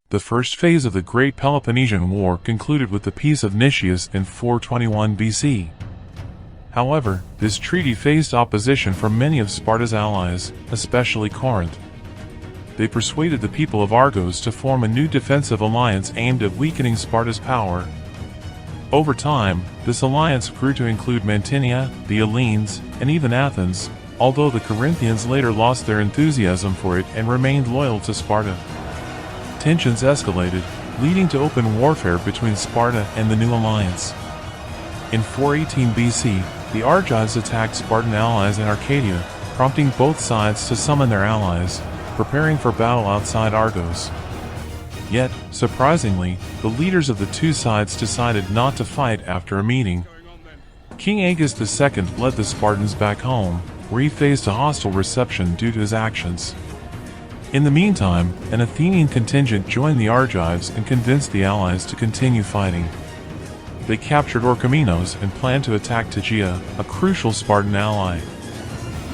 The first phase of the Great Peloponnesian War concluded with the Peace of Nicias in 421 BC. However, this treaty faced opposition from many of Sparta's allies, especially Corinth. They persuaded the people of Argos to form a new defensive alliance aimed at weakening Sparta's power. Over time, this alliance grew to include Mantinea, the Hellenes, and even Athens, although the Corinthians later lost their enthusiasm for it and remained loyal to Sparta. Tensions escalated, leading to open warfare between Sparta and the new alliance. In 418 BC, the Argives attacked Spartan allies in Arcadia, prompting both sides to summon their allies, preparing for battle outside Argos. Yet, surprisingly, the leaders of the two sides decided not to fight after a meeting. King Argos II led the Spartans back home, where he faced a hostile reception due to his actions. In the meantime, an Athenian contingent joined the Argives and convinced the allies to continue fighting. They captured Orchomenos and planned to attack Tegea, a crucial Spartan ally.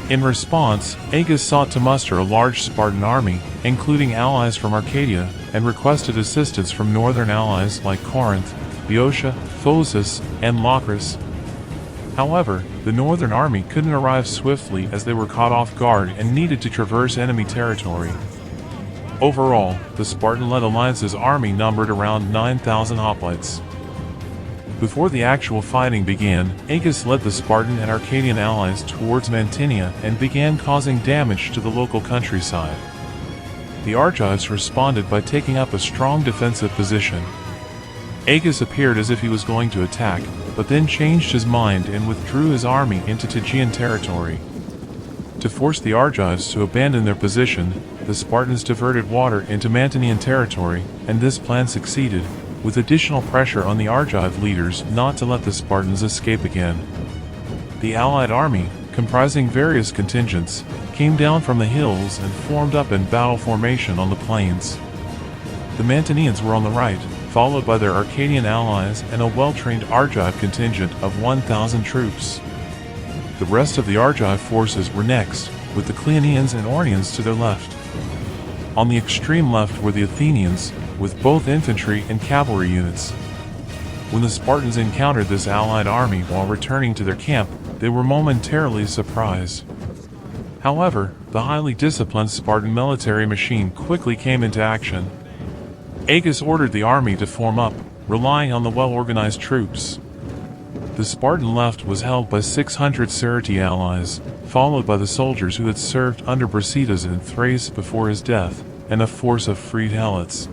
In response, Argos sought to muster a large Spartan army, including allies from Arcadia, and requested assistance from northern allies like Corinth, Boeotia, Phocis, and Locris. However, the northern army couldn't arrive swiftly as they were caught off guard and needed to traverse enemy territory. Overall, the Spartan-led alliance's army numbered around 9,000 hoplites. Before the actual fighting began, Argos led the Spartan and Arcadian allies towards Mantinea and began causing damage to the local countryside. The Argives responded by taking up a strong defensive position. Argos appeared as if he was going to attack, but then changed his mind and withdrew his army into Tegean territory. To force the Argives to abandon their position, the Spartans diverted water into Mantinean territory, and this plan succeeded, with additional pressure on the Argive leaders not to let the Spartans escape again. The allied army, comprising various contingents, came down from the hills and formed up in battle formation on the plains. The Mantineans were on the right, followed by their Arcadian allies and a well-trained Argive contingent of 1,000 troops. The rest of the Argive forces were next, with the Cleonians and Ornians to their left. On the extreme left were the Athenians, with both infantry and cavalry units. When the Spartans encountered this allied army while returning to their camp, they were momentarily surprised. However, the highly disciplined Spartan military machine quickly came into action. Argos ordered the army to form up, relying on the well-organized troops. The Spartan left was held by 600 Syrte allies, followed by the soldiers who had served under Brasidas in Thrace before his death, and a force of freed helots.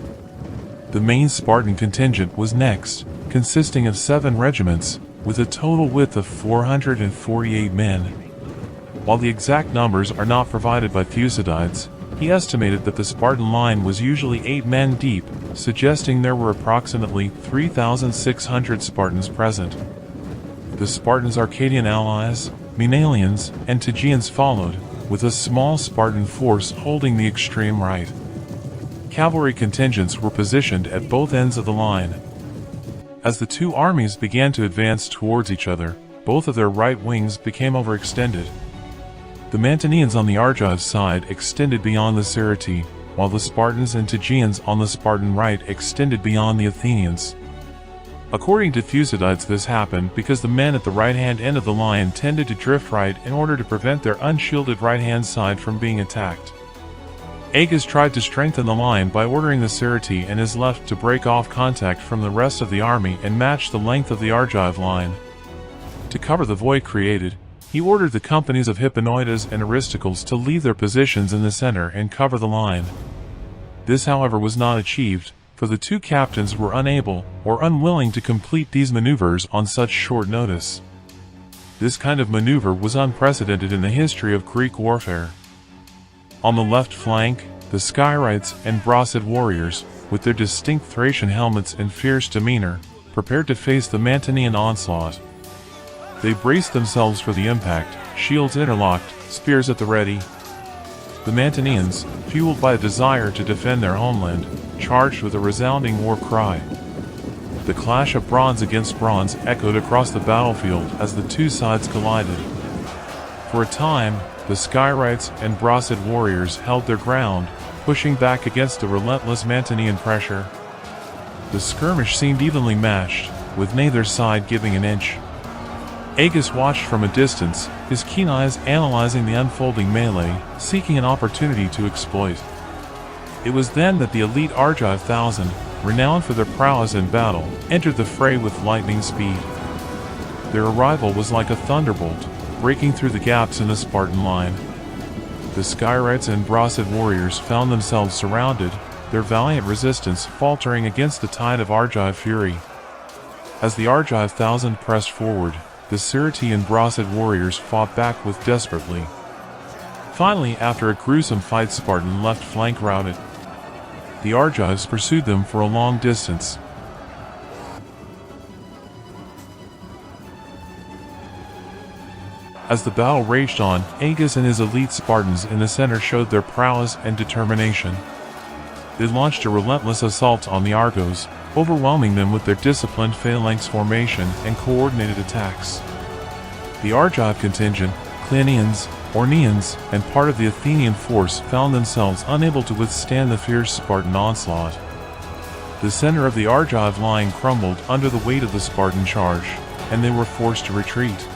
The main Spartan contingent was next, consisting of 7 regiments, with a total width of 448 men. While the exact numbers are not provided by Thucydides, he estimated that the Spartan line was usually 8 men deep, suggesting there were approximately 3,600 Spartans present. The Spartans' Arcadian allies, Maenalians, and Tegeans followed, with a small Spartan force holding the extreme right. Cavalry contingents were positioned at both ends of the line. As the two armies began to advance towards each other, both of their right wings became overextended. The Mantineans on the Argive side extended beyond the Syrte, while the Spartans and Tegeans on the Spartan right extended beyond the Athenians. According to Thucydides, this happened because the men at the right-hand end of the line tended to drift right in order to prevent their unshielded right-hand side from being attacked. Argos tried to strengthen the line by ordering the Syrte and his left to break off contact from the rest of the army and match the length of the Argive line. To cover the void created, he ordered the companies of Hipponoides and Aristocles to leave their positions in the center and cover the line. This, however, was not achieved, for the two captains were unable or unwilling to complete these maneuvers on such short notice. This kind of maneuver was unprecedented in the history of Greek warfare. On the left flank, the Skyrrites and Bracid warriors, with their distinct Thracian helmets and fierce demeanor, prepared to face the Mantinean onslaught. They braced themselves for the impact, shields interlocked, spears at the ready. The Mantineans, fueled by a desire to defend their homeland, charged with a resounding war cry. The clash of bronze against bronze echoed across the battlefield as the two sides collided. For a time, the Skyrrites and Brossid warriors held their ground, pushing back against the relentless Mantinean pressure. The skirmish seemed evenly matched, with neither side giving an inch. Agis watched from a distance, his keen eyes analyzing the unfolding melee, seeking an opportunity to exploit. It was then that the elite Argive 1000, renowned for their prowess in battle, entered the fray with lightning speed. Their arrival was like a thunderbolt, breaking through the gaps in the Spartan line. The Skyrrites and Brossid warriors found themselves surrounded, their valiant resistance faltering against the tide of Argive fury. As the Argive 1000 pressed forward, the Sirti and Brossid warriors fought back with desperately. Finally, after a gruesome fight, Spartan left flank routed. The Argives pursued them for a long distance. As the battle raged on, Agis and his elite Spartans in the center showed their prowess and determination. They launched a relentless assault on the Argos, overwhelming them with their disciplined phalanx formation and coordinated attacks. The Argive contingent, Clinians, Orneans, and part of the Athenian force found themselves unable to withstand the fierce Spartan onslaught. The center of the Argive line crumbled under the weight of the Spartan charge, and they were forced to retreat.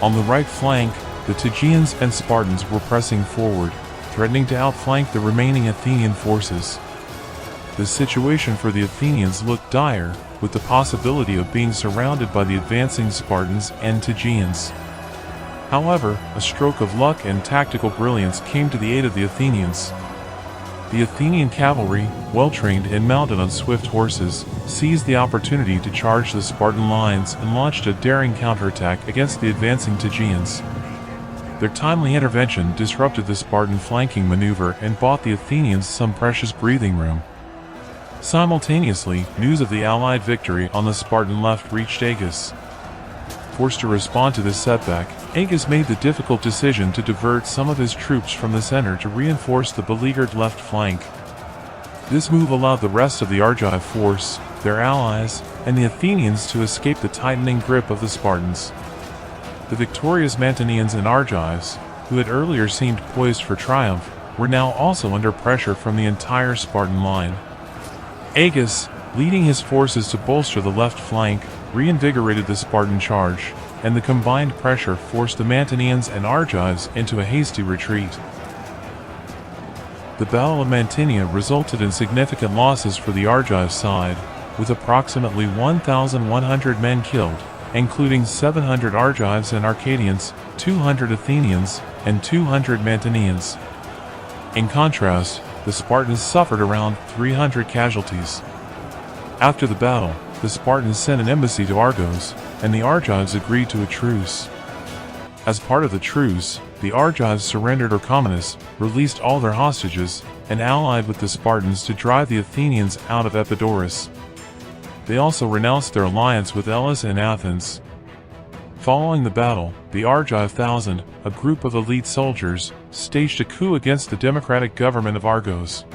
On the right flank, the Tegeans and Spartans were pressing forward, threatening to outflank the remaining Athenian forces. The situation for the Athenians looked dire, with the possibility of being surrounded by the advancing Spartans and Tegeans. However, a stroke of luck and tactical brilliance came to the aid of the Athenians. The Athenian cavalry, well-trained and mounted on swift horses, seized the opportunity to charge the Spartan lines and launched a daring counterattack against the advancing Tegeans. Their timely intervention disrupted the Spartan flanking maneuver and bought the Athenians some precious breathing room. Simultaneously, news of the Allied victory on the Spartan left reached Agis. Forced to respond to this setback, Agis made the difficult decision to divert some of his troops from the center to reinforce the beleaguered left flank. This move allowed the rest of the Argive force, their allies, and the Athenians to escape the tightening grip of the Spartans. The victorious Mantineans and Argives, who had earlier seemed poised for triumph, were now also under pressure from the entire Spartan line. Agis, leading his forces to bolster the left flank, reinvigorated the Spartan charge, and the combined pressure forced the Mantineans and Argives into a hasty retreat. The Battle of Mantinea resulted in significant losses for the Argive side, with approximately 1,100 men killed, including 700 Argives and Arcadians, 200 Athenians, and 200 Mantineans. In contrast, the Spartans suffered around 300 casualties. After the battle, the Spartans sent an embassy to Argos, and the Argives agreed to a truce. As part of the truce, the Argives surrendered Orchomenus, released all their hostages, and allied with the Spartans to drive the Athenians out of Epidaurus. They also renounced their alliance with Elis and Athens. Following the battle, the Argive 1000, a group of elite soldiers, staged a coup against the democratic government of Argos.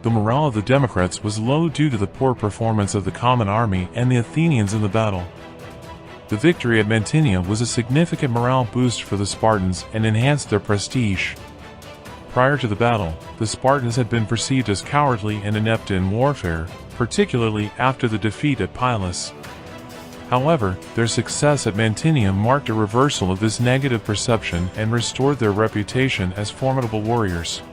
The morale of the Democrats was low due to the poor performance of the common army and the Athenians in the battle. The victory at Mantinea was a significant morale boost for the Spartans and enhanced their prestige. Prior to the battle, the Spartans had been perceived as cowardly and inept in warfare, particularly after the defeat at Pylos. However, their success at Mantinea marked a reversal of this negative perception and restored their reputation as formidable warriors.